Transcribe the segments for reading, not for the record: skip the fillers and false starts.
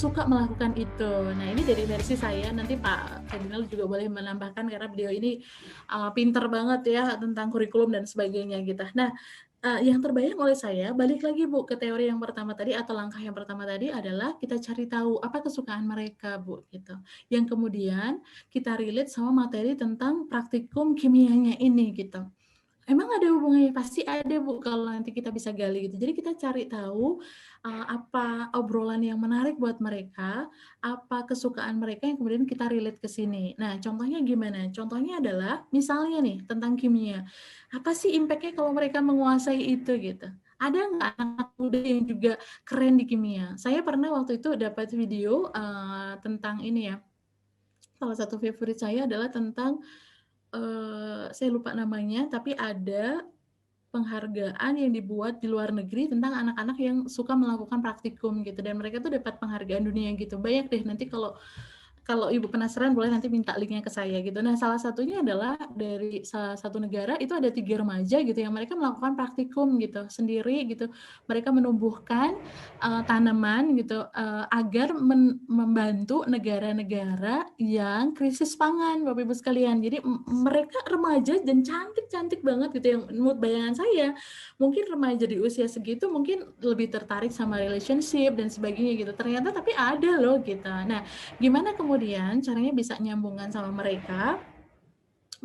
suka melakukan itu. Nah, ini dari versi saya, nanti Pak Ferdinand juga boleh menambahkan karena beliau ini pinter banget ya tentang kurikulum dan sebagainya gitu. Nah, yang terbayang oleh saya, balik lagi Bu ke teori yang pertama tadi atau langkah yang pertama tadi adalah kita cari tahu apa kesukaan mereka Bu gitu. Yang kemudian kita relate sama materi tentang praktikum kimianya ini gitu. Emang ada hubungannya? Pasti ada Bu kalau nanti kita bisa gali gitu. Jadi kita cari tahu apa obrolan yang menarik buat mereka, apa kesukaan mereka yang kemudian kita relate ke sini. Nah, contohnya gimana? Contohnya adalah misalnya nih tentang kimia. Apa sih impact-nya kalau mereka menguasai itu gitu? Ada nggak anak muda yang juga keren di kimia? Saya pernah waktu itu dapat video tentang ini ya. Salah satu favorit saya adalah tentang saya lupa namanya, tapi ada penghargaan yang dibuat di luar negeri tentang anak-anak yang suka melakukan praktikum gitu, dan mereka tuh dapat penghargaan dunia gitu. Banyak deh, nanti kalau Ibu penasaran boleh nanti minta linknya ke saya gitu. Nah, salah satunya adalah dari salah satu negara itu ada 3 remaja gitu yang mereka melakukan praktikum gitu sendiri gitu. Mereka menumbuhkan tanaman gitu agar membantu negara-negara yang krisis pangan, Bapak Ibu sekalian. Jadi mereka remaja dan cantik-cantik banget gitu, yang menurut bayangan saya mungkin remaja di usia segitu mungkin lebih tertarik sama relationship dan sebagainya gitu. Ternyata tapi ada loh gitu. Nah, gimana kemudian caranya bisa nyambungkan sama mereka?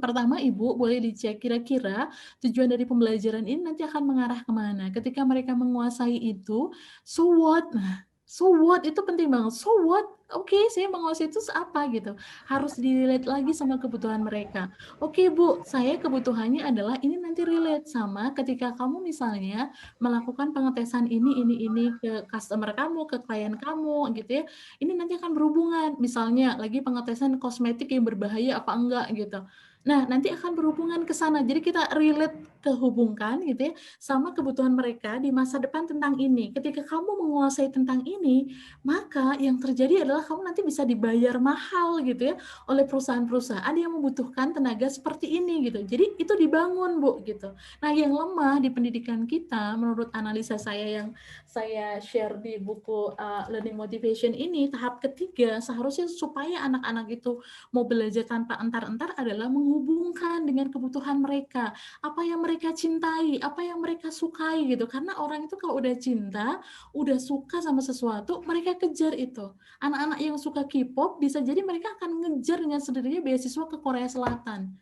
Pertama, Ibu boleh dicek kira-kira tujuan dari pembelajaran ini nanti akan mengarah kemana. Ketika mereka menguasai itu, so what? Nah, so what itu penting banget. So what? Oke, saya menguasai itu apa gitu. Harus di-relate lagi sama kebutuhan mereka. Oke, Bu, saya kebutuhannya adalah ini nanti relate sama ketika kamu misalnya melakukan pengetesan ini ke customer kamu, ke klien kamu gitu ya. Ini nanti akan berhubungan. Misalnya lagi pengetesan kosmetik yang berbahaya apa enggak gitu. Nah, nanti akan berhubungan ke sana. Jadi kita relate, kehubungkan gitu ya, sama kebutuhan mereka di masa depan tentang ini. Ketika kamu menguasai tentang ini, maka yang terjadi adalah kamu nanti bisa dibayar mahal gitu ya oleh perusahaan-perusahaan yang membutuhkan tenaga seperti ini gitu. Jadi itu dibangun Bu gitu. Nah, yang lemah di pendidikan kita menurut analisa saya yang saya share di buku Learning Motivation ini, tahap ketiga seharusnya supaya anak-anak itu mau belajar tanpa entar-entar adalah menghubungkan dengan kebutuhan mereka, apa yang mereka cintai, apa yang mereka sukai gitu. Karena orang itu kalau udah cinta, udah suka sama sesuatu, mereka kejar itu. Anak-anak yang suka K-pop bisa jadi mereka akan ngejar dengan sendirinya beasiswa ke Korea Selatan.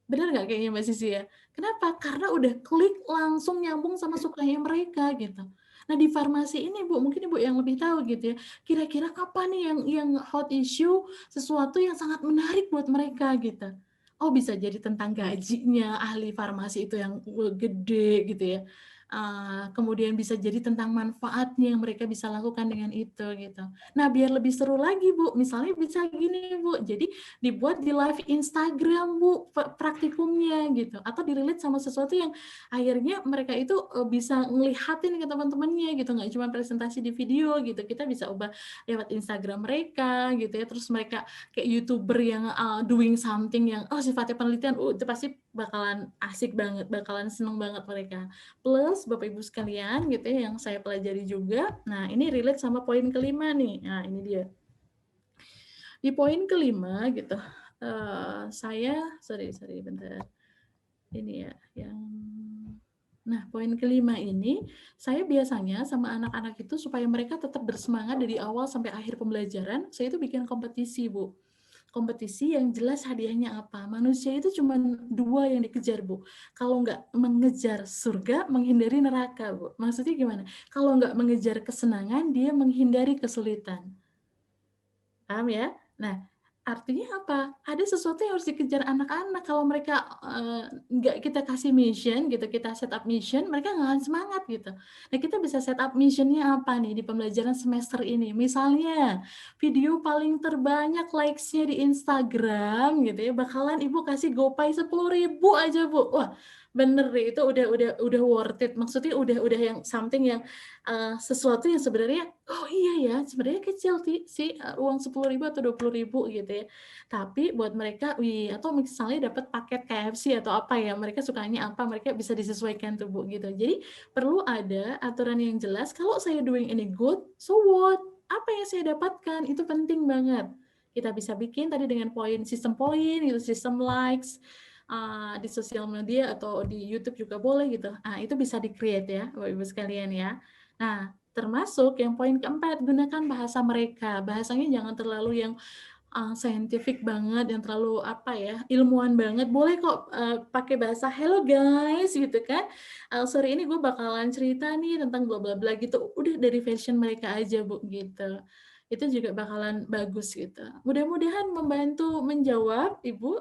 Benar nggak kayaknya Mbak Sisi ya? Kenapa? Karena udah klik langsung nyambung sama sukanya mereka gitu. Nah, di farmasi ini Bu, mungkin Ibu yang lebih tahu gitu ya. Kira-kira apa nih yang hot issue, sesuatu yang sangat menarik buat mereka gitu. Oh, bisa jadi tentang gajinya ahli farmasi itu yang gede gitu ya. Kemudian bisa jadi tentang manfaatnya yang mereka bisa lakukan dengan itu gitu. Nah, biar lebih seru lagi Bu, misalnya bisa gini Bu. Jadi dibuat di live Instagram Bu praktikumnya gitu, atau di-relate sama sesuatu yang akhirnya mereka itu bisa ngelihatin ke teman-temannya gitu, nggak cuma presentasi di video gitu. Kita bisa ubah lewat Instagram mereka gitu ya, terus mereka kayak YouTuber yang doing something yang sifatnya penelitian, itu pasti bakalan asik banget, bakalan seneng banget mereka. Plus Bapak Ibu sekalian gitu ya, yang saya pelajari juga. Nah, ini relate sama poin kelima nih. Nah, ini dia. Di poin kelima gitu, sorry bentar. Ini ya, nah poin kelima ini, saya biasanya sama anak-anak itu supaya mereka tetap bersemangat dari awal sampai akhir pembelajaran, saya itu bikin kompetisi Bu. Kompetisi yang jelas hadiahnya apa. Manusia itu cuma 2 yang dikejar Bu. Kalau nggak mengejar surga, menghindari neraka Bu. Maksudnya gimana? Kalau nggak mengejar kesenangan, dia menghindari kesulitan. Paham ya? Nah, artinya apa? Ada sesuatu yang harus dikejar anak-anak. Kalau mereka nggak kita kasih mission gitu, kita set up mission, mereka nggak akan semangat gitu. Nah, kita bisa set up missionnya apa nih di pembelajaran semester ini? Misalnya, video paling terbanyak likes-nya di Instagram gitu ya, bakalan Ibu kasih GoPay 10.000 aja Bu. Wah, bener deh, itu udah worth it. Maksudnya udah yang something yang sesuatu yang sebenarnya, oh iya ya, sebenarnya kecil sih uang 10.000 atau 20.000 gitu ya. Tapi buat mereka, atau misalnya dapat paket KFC atau apa ya, mereka sukanya apa, mereka bisa disesuaikan tuh Bu gitu. Jadi perlu ada aturan yang jelas, kalau saya doing ini good, so what? apa yang saya dapatkan, itu penting banget. Kita bisa bikin tadi dengan sistem poin, gitu, sistem likes, di sosial media atau di YouTube juga boleh gitu. Itu bisa di-create ya, Bapak Ibu sekalian ya. Nah, termasuk yang poin keempat, gunakan bahasa mereka. Bahasanya jangan terlalu yang scientific banget, yang terlalu apa ya, ilmuwan banget. Boleh kok pakai bahasa hello guys gitu kan. Sorry ini gue bakalan cerita nih tentang bla bla bla gitu. Udah dari fashion mereka aja Bu gitu. Itu juga bakalan bagus gitu. Mudah-mudahan membantu menjawab Ibu.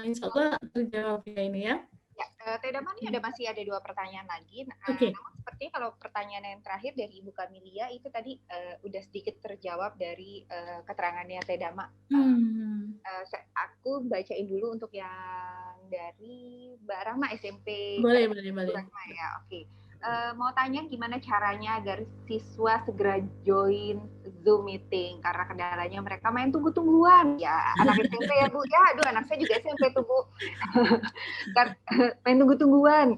Insya Allah terjawab ya ini ya. Ya, Teh Dama ini masih ada 2 pertanyaan lagi. Oke. Namun sepertinya kalau pertanyaan yang terakhir dari Ibu Kamilia itu tadi udah sedikit terjawab dari keterangannya Teh Dama. Aku bacain dulu untuk yang dari Mbak Rahma SMP. Boleh. Rahma ya, oke. Mau tanya gimana caranya agar siswa segera join Zoom meeting karena kendalanya mereka main tunggu-tungguan ya, anak SMP ya Bu ya, aduh anak saya juga SMP tuh Bu. Main tunggu-tungguan.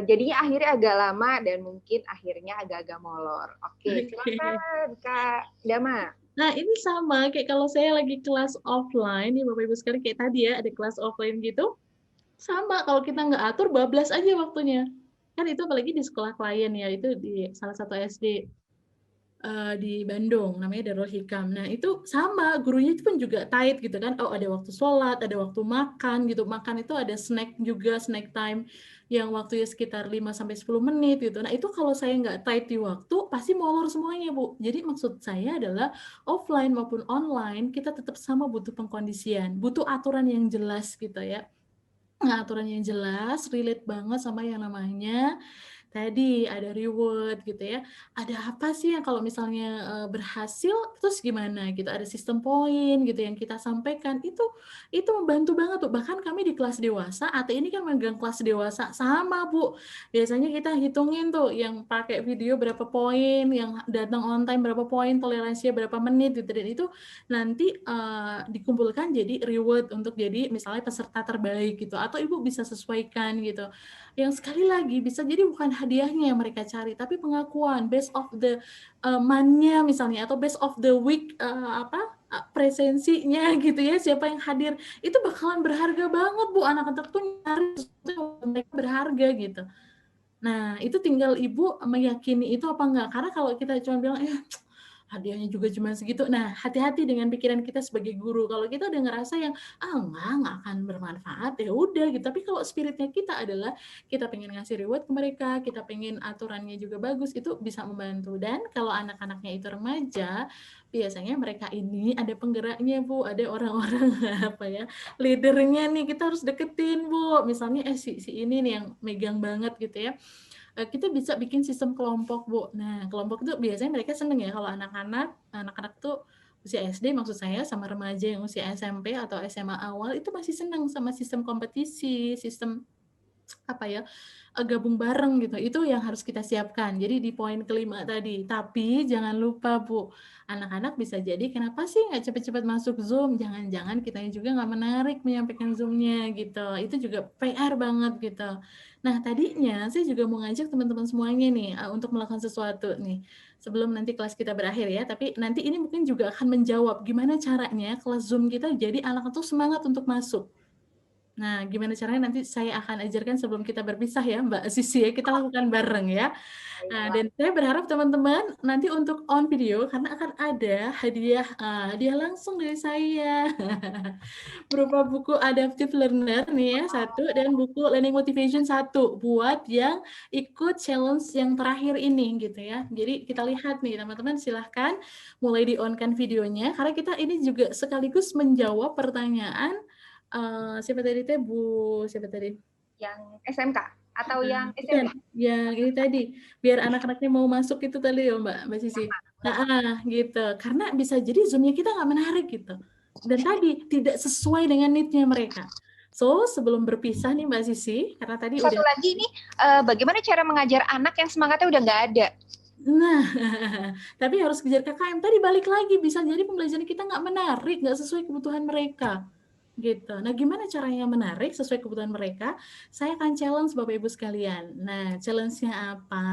Jadinya akhirnya agak lama dan mungkin akhirnya agak-agak molor. Oke, silakan Kak Dama. Nah, ini sama kayak kalau saya lagi kelas offline nih Bapak Ibu sekalian, kayak tadi ya ada kelas offline gitu. Sama, kalau kita nggak atur bablas aja waktunya. Kan itu apalagi di sekolah klien ya, itu di salah satu SD di Bandung, namanya Darul Hikam. Nah, itu sama, gurunya itu pun juga tight gitu kan. Oh, ada waktu sholat, ada waktu makan gitu. Makan itu ada snack juga, snack time yang waktunya sekitar 5-10 menit gitu. Nah, itu kalau saya nggak tight di waktu, pasti molor semuanya, Bu. Jadi maksud saya adalah offline maupun online, kita tetap sama butuh pengkondisian, butuh aturan yang jelas gitu ya. Nah, aturan yang jelas, relate banget sama yang namanya tadi ada reward gitu ya. Ada apa sih yang kalau misalnya berhasil terus gimana gitu. Ada sistem poin gitu yang kita sampaikan. Itu membantu banget tuh. Bahkan kami di kelas dewasa, AT ini kan megang kelas dewasa sama, Bu. Biasanya kita hitungin tuh yang pakai video berapa poin, yang datang on time berapa poin, toleransinya berapa menit gitu. Dan itu nanti dikumpulkan jadi reward untuk jadi misalnya peserta terbaik gitu. Atau Ibu bisa sesuaikan gitu. Yang sekali lagi bisa jadi bukan hadiahnya yang mereka cari, tapi pengakuan based of the month-nya misalnya, atau based of the week presensinya gitu ya, siapa yang hadir, itu bakalan berharga banget Bu, anak-anak tuh nyari sesuatu yang mereka berharga gitu. Nah, itu tinggal Ibu meyakini itu apa enggak, karena kalau kita cuma bilang, hadiahnya juga cuma segitu. Nah, hati-hati dengan pikiran kita sebagai guru. Kalau kita udah ngerasa yang enggak akan bermanfaat, ya udah gitu. Tapi kalau spiritnya kita adalah kita pengen ngasih reward ke mereka, kita pengen aturannya juga bagus, itu bisa membantu. Dan kalau anak-anaknya itu remaja, biasanya mereka ini ada penggeraknya Bu, ada orang-orang apa ya, leadernya nih, kita harus deketin Bu. Misalnya si ini nih yang megang banget gitu ya. Kita bisa bikin sistem kelompok, Bu. Nah, kelompok itu biasanya mereka seneng ya kalau anak-anak tuh usia SD maksud saya sama remaja yang usia SMP atau SMA awal itu masih seneng sama sistem kompetisi, sistem apa ya, gabung bareng gitu. Itu yang harus kita siapkan. Jadi di poin kelima tadi. Tapi jangan lupa Bu, anak-anak bisa jadi kenapa sih nggak cepet-cepet masuk Zoom? Jangan-jangan kitanya juga nggak menarik menyampaikan Zoom-nya gitu. Itu juga PR banget gitu. Nah, tadinya saya juga mau ngajak teman-teman semuanya nih untuk melakukan sesuatu nih. Sebelum nanti kelas kita berakhir ya, tapi nanti ini mungkin juga akan menjawab gimana caranya kelas Zoom kita jadi anak itu semangat untuk masuk. Nah, gimana caranya nanti saya akan ajarkan sebelum kita berpisah ya, Mbak Sisi ya, kita lakukan bareng ya. Nah, dan saya berharap teman-teman nanti untuk on video karena akan ada hadiah langsung dari saya. Berupa buku Adaptive Learner nih ya, 1 dan buku Learning Motivation 1 buat yang ikut challenge yang terakhir ini gitu ya. Jadi kita lihat nih teman-teman, silahkan mulai di-on-kan videonya karena kita ini juga sekaligus menjawab pertanyaan siapa tadi teh Bu siapa tadi? Yang SMK atau yang SMP? Yang ini tadi biar anak-anaknya mau masuk itu tadi ya Mbak Sisi. Nah, gitu. Karena bisa jadi Zoom-nya kita nggak menarik gitu. Dan tadi tidak sesuai dengan need-nya mereka. So, sebelum berpisah nih Mbak Sisi, karena tadi Satu lagi nih, bagaimana cara mengajar anak yang semangatnya udah nggak ada? Nah, tapi harus kejar KKM. Tadi balik lagi, bisa jadi pembelajaran kita nggak menarik, nggak sesuai kebutuhan mereka. gitu. Nah, gimana caranya menarik sesuai kebutuhan mereka? Saya akan challenge Bapak Ibu sekalian. Nah, challenge-nya apa?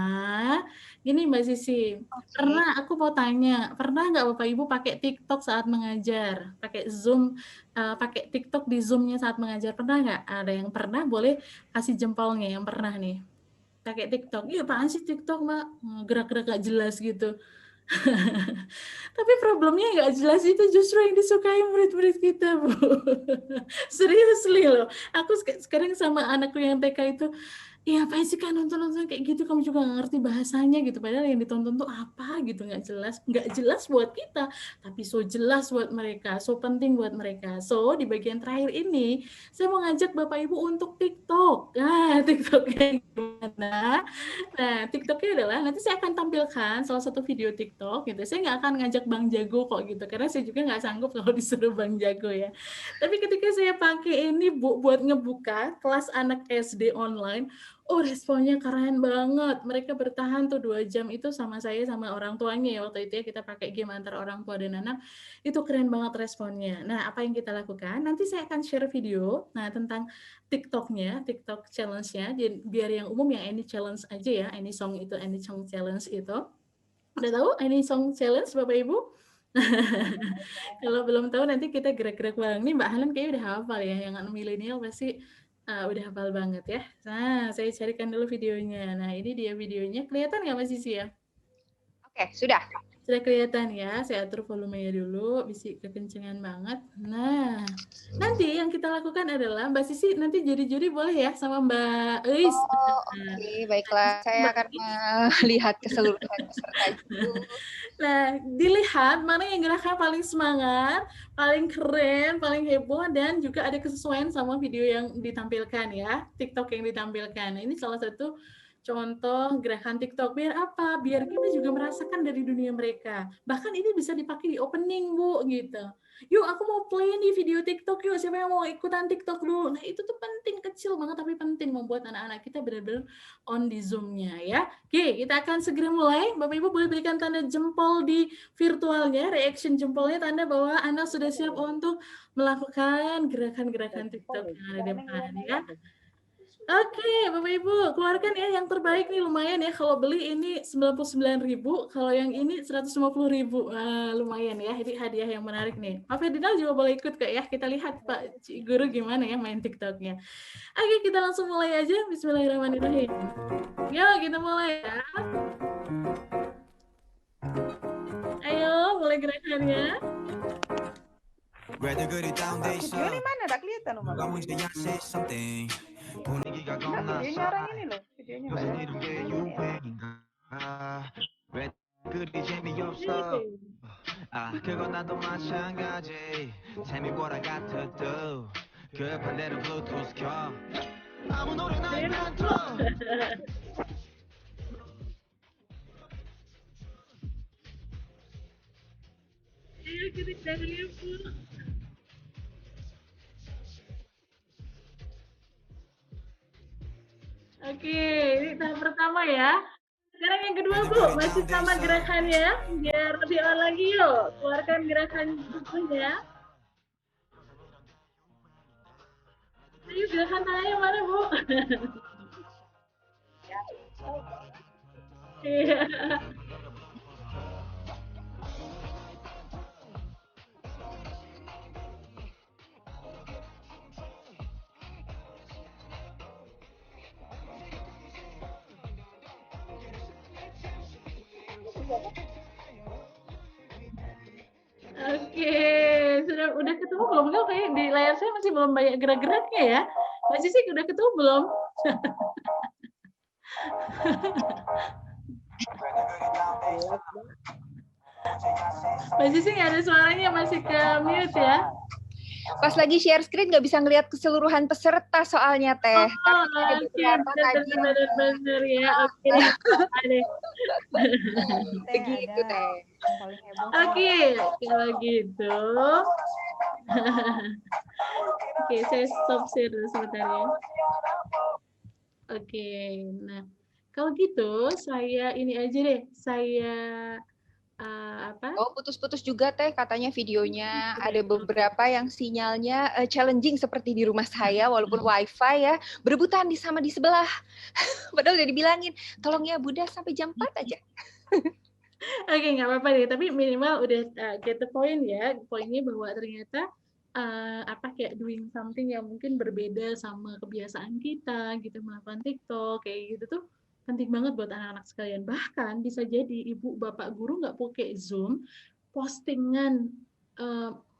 Gini Mbak Sisi, Oke. pernah aku mau tanya, pernah nggak Bapak Ibu pakai TikTok saat mengajar? Pakai Zoom, pakai TikTok di Zoom-nya saat mengajar, pernah nggak? Ada yang pernah, boleh kasih jempolnya yang pernah nih. Pakai TikTok. Iya, apaan sih TikTok, Mbak? Gerak-gerak nggak jelas gitu. Tapi problemnya nggak jelas itu justru yang disukai murid-murid kita, Bu. Seriously loh. Aku sekarang sama anakku yang TK itu, iya apaan sih Kak nonton-nonton kayak gitu, kamu juga nggak ngerti bahasanya gitu. Padahal yang ditonton tuh apa gitu, nggak jelas buat kita, tapi so jelas buat mereka, so penting buat mereka. So di bagian terakhir ini, saya mau ngajak Bapak Ibu untuk TikTok. Nah, TikToknya gimana? Nah, TikToknya adalah nanti saya akan tampilkan salah satu video TikTok gitu. Saya nggak akan ngajak Bang Jago kok gitu, karena saya juga nggak sanggup kalau disuruh Bang Jago ya. Tapi ketika saya pakai ini Bu buat ngebuka kelas anak SD online, oh responnya keren banget. Mereka bertahan tuh 2 jam itu sama saya sama orang tuanya ya waktu itu ya, kita pakai game antara orang tua dan anak. Itu keren banget responnya. Nah, apa yang kita lakukan? Nanti saya akan share video nah tentang TikTok-nya, TikTok challenge-nya, biar yang umum yang Any Challenge aja ya, Any Song itu, Any Song Challenge itu. Udah tahu Any Song Challenge Bapak Ibu? Kalau belum tahu nanti kita gerak-gerak bareng. Nih Mbak Hanan kayaknya udah hafal ya, yang anak milenial pasti udah hafal banget ya. Nah, saya carikan dulu videonya. Nah, ini dia videonya. Kelihatan nggak Mbak Sisi ya? Oke, sudah. Sudah kelihatan ya, saya atur volumenya dulu, bisa kekencengan banget. Nah, nanti yang kita lakukan adalah Mbak Sisi nanti juri-juri boleh ya sama Mbak Eis. Oh, Nah, oke. Baiklah. Saya Mbak akan Eis. melihat keseluruhan peserta itu. Nah, dilihat mana yang gerakan paling semangat, paling keren, paling heboh, dan juga ada kesesuaian sama video yang ditampilkan ya, TikTok yang ditampilkan. Nah, ini salah satu contoh gerakan TikTok. Biar apa? Biar kita juga merasakan dari dunia mereka. Bahkan ini bisa dipakai di opening, Bu, gitu. Yuk, aku mau play nih video TikTok, yuk. Siapa yang mau ikutan TikTok dulu? Nah, itu tuh penting, kecil banget, tapi penting membuat anak-anak kita benar-benar on di Zoom-nya ya. Oke, kita akan segera mulai. Bapak Ibu boleh berikan tanda jempol di virtualnya, reaction jempolnya, tanda bahwa Anda sudah siap untuk melakukan gerakan-gerakan TikTok yang ada di depan ya. Oke, Bapak Ibu, keluarkan ya yang terbaik nih, lumayan ya. Kalau beli ini 99.000, kalau yang ini 150.000. Lumayan ya, ini hadiah yang menarik nih. Pak Ferdinand juga boleh ikut kok ya. Kita lihat Pak Guru gimana ya main TikToknya. Oke, kita langsung mulai aja. Bismillahirrahmanirrahim. Yuk, kita mulai ya. Ayo, mulai gerakannya. Videonya mana? Tak kelihatan Om. Videonya orang ini loh. Videonya 그건 나도 마찬가지 Tell me what I got to do 그 반대로 블루투스 켜 아무 노래나 일단 틀어 Ayo kita cari Bu. Oke, ini tahap pertama ya. Sekarang yang kedua Bu, masih sama gerakannya. Biar lebih on lagi yuk. Keluarkan gerakan bukunya. Ayo gerakan tangannya mana Bu? Iya. Oke, udah ketemu belum? Enggak, kayak di layar saya masih belum banyak gerak-geraknya ya. Mbak Sisi udah ketemu belum? Mbak Sisi nggak ada suaranya, masih ke mute ya. Pas lagi share screen nggak bisa ngelihat keseluruhan peserta soalnya Teh. Oh, oke, benar ya. Oke, deh. Begitu Teh. Oke, kalau gitu. Oke, saya stop share dulu sebentar ya. Oke, nah kalau gitu saya ini aja deh, saya apa? Oh, putus-putus juga Teh katanya videonya. Ada beberapa yang sinyalnya challenging seperti di rumah saya walaupun wifi ya, berebutan sama di sebelah. Padahal udah dibilangin, tolong ya Bunda sampai jam 4 aja. Oke, nggak apa-apa deh, tapi minimal udah get the point ya. Poinnya bahwa ternyata apa kayak doing something yang mungkin berbeda sama kebiasaan kita gitu, melakukan TikTok kayak gitu tuh penting banget buat anak-anak sekalian. Bahkan bisa jadi ibu bapak guru nggak pakai Zoom, postingan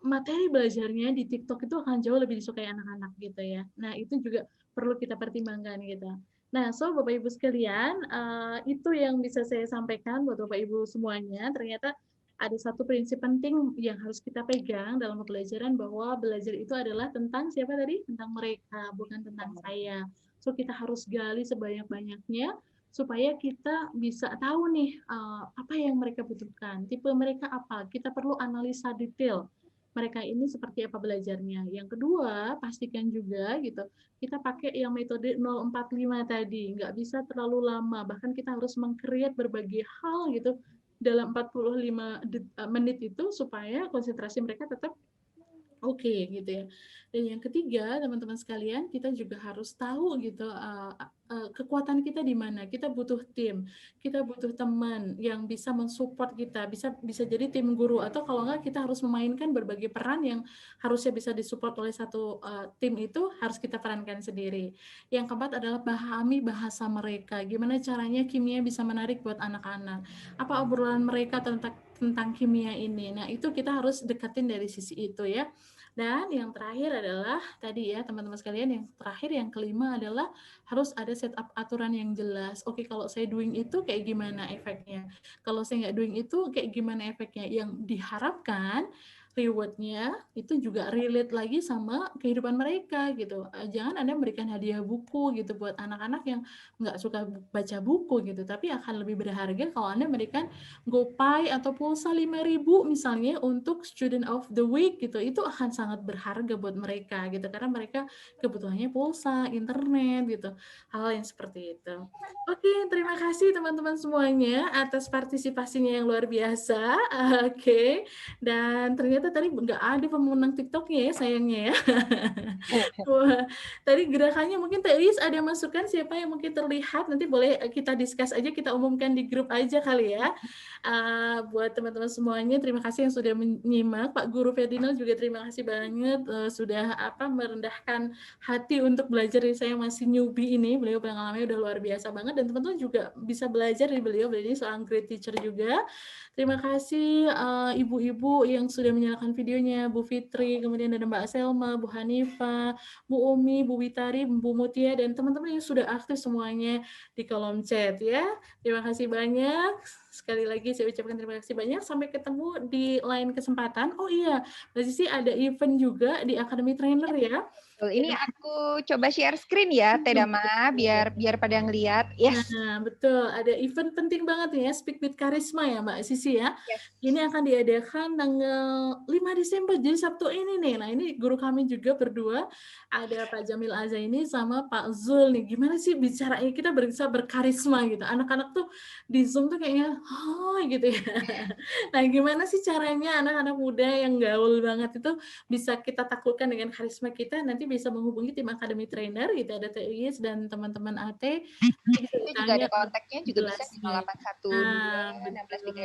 materi belajarnya di TikTok itu akan jauh lebih disukai anak-anak gitu ya. Nah, itu juga perlu kita pertimbangkan gitu. Nah, so Bapak Ibu sekalian, itu yang bisa saya sampaikan buat Bapak Ibu semuanya. Ternyata ada satu prinsip penting yang harus kita pegang dalam pembelajaran, bahwa belajar itu adalah tentang siapa tadi? Tentang mereka, bukan tentang saya. So, kita harus gali sebanyak-banyaknya supaya kita bisa tahu nih apa yang mereka butuhkan, tipe mereka apa. Kita perlu analisa detail mereka ini seperti apa belajarnya. Yang kedua, pastikan juga gitu, kita pakai yang metode 045 tadi, nggak bisa terlalu lama, bahkan kita harus meng-create berbagai hal gitu dalam 45 menit itu supaya konsentrasi mereka tetap oke gitu ya. Dan yang ketiga, teman-teman sekalian, kita juga harus tahu gitu kekuatan kita di mana. Kita butuh tim, kita butuh teman yang bisa mensupport kita. Bisa jadi tim guru, atau kalau enggak kita harus memainkan berbagai peran yang harusnya bisa disupport oleh satu tim, itu harus kita perankan sendiri. Yang keempat adalah pahami bahasa mereka. Gimana caranya kimia bisa menarik buat anak-anak? Apa obrolan mereka tentang kimia ini? Nah, itu kita harus deketin dari sisi itu ya. Dan yang terakhir adalah tadi ya teman-teman sekalian, yang terakhir yang kelima adalah harus ada setup aturan yang jelas. Oke, kalau saya doing itu kayak gimana efeknya? Kalau saya nggak doing itu kayak gimana efeknya? Yang diharapkan rewardnya itu juga relate lagi sama kehidupan mereka gitu. Jangan Anda memberikan hadiah buku gitu buat anak-anak yang nggak suka baca buku gitu, tapi akan lebih berharga kalau Anda memberikan GoPay atau pulsa 5.000 misalnya untuk student of the week gitu. Itu akan sangat berharga buat mereka gitu, karena mereka kebutuhannya pulsa, internet gitu, hal yang seperti itu. Oke, terima kasih teman-teman semuanya atas partisipasinya yang luar biasa. Oke, dan ternyata tadi nggak ada pemenang TikToknya ya, sayangnya ya. Wah, tadi gerakannya mungkin Teis ada masukan, siapa yang mungkin terlihat, nanti boleh kita discuss aja, kita umumkan di grup aja kali ya. Buat teman-teman semuanya, terima kasih yang sudah menyimak. Pak Guru Ferdinand juga terima kasih banget sudah merendahkan hati untuk belajar dari saya masih newbie ini. Beliau pengalamannya udah luar biasa banget, dan teman-teman juga bisa belajar dari beliau. Beliau ini seorang great teacher juga. Terima kasih ibu-ibu yang sudah menyalakan videonya, Bu Fitri, kemudian ada Mbak Selma, Bu Hanifa, Bu Umi, Bu Witari, Bu Mutia, dan teman-teman yang sudah aktif semuanya di kolom chat ya. Terima kasih banyak. Sekali lagi saya ucapkan terima kasih banyak. Sampai ketemu di lain kesempatan. Oh iya, Mbak Sisi ada event juga di Academy Trainer ya. Ini aku coba share screen ya, Teh Dama, biar pada ngeliat. Yes. Nah, betul. Ada event penting banget nih ya, Speak with Karisma ya Mbak Sisi ya. Yes. Ini akan diadakan tanggal 5 Desember, jadi Sabtu ini nih. Nah, ini guru kami juga berdua, ada Pak Jamil Azaini sama Pak Zul nih. Gimana sih bicaranya kita bisa berkarisma gitu. Anak-anak tuh di Zoom tuh kayaknya, oh gitu ya. Nah, gimana sih caranya anak-anak muda yang gaul banget itu bisa kita taklukkan dengan karisma kita, nanti bisa menghubungi tim Academy Trainer gitu, ada TIS dan teman-teman AT. Itu juga ada kontaknya, juga bisa di 0812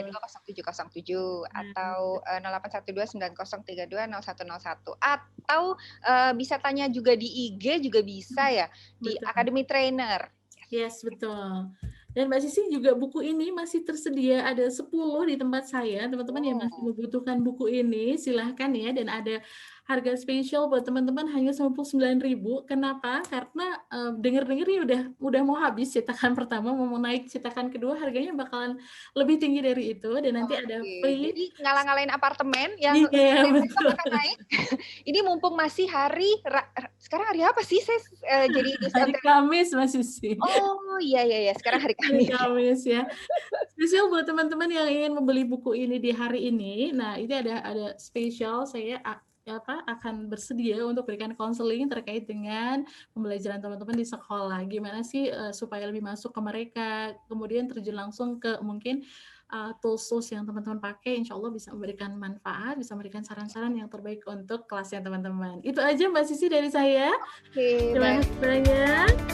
1632 0707 atau 0812 9032 0101, atau bisa tanya juga di IG juga bisa ya, di Betul. Academy Trainer. Yes, betul. Dan Mbak Sisi juga buku ini masih tersedia, ada 10 di tempat saya. Teman-teman yang masih membutuhkan buku ini silahkan ya, dan ada harga spesial buat teman-teman hanya 99.000. Kenapa? Karena dengar-dengar ini udah mau habis cetakan pertama, mau naik cetakan kedua, harganya bakalan lebih tinggi dari itu, dan nanti ada free. Jadi ngalah-ngalahin apartemen yang betul. akan naik. Ini mumpung masih sekarang hari apa sih? Saya jadi hari Kamis Mas Sisi. Oh iya, sekarang hari Kamis ya. Spesial buat teman-teman yang ingin membeli buku ini di hari ini. Nah, ini ada spesial, saya akan bersedia untuk berikan konseling terkait dengan pembelajaran teman-teman di sekolah. Gimana sih supaya lebih masuk ke mereka, kemudian terjun langsung ke mungkin tools-tools yang teman-teman pakai, insya Allah bisa memberikan manfaat, bisa memberikan saran-saran yang terbaik untuk kelasnya teman-teman. Itu aja Mbak Sisi dari saya. Oke, Terima baik. kasih banyak.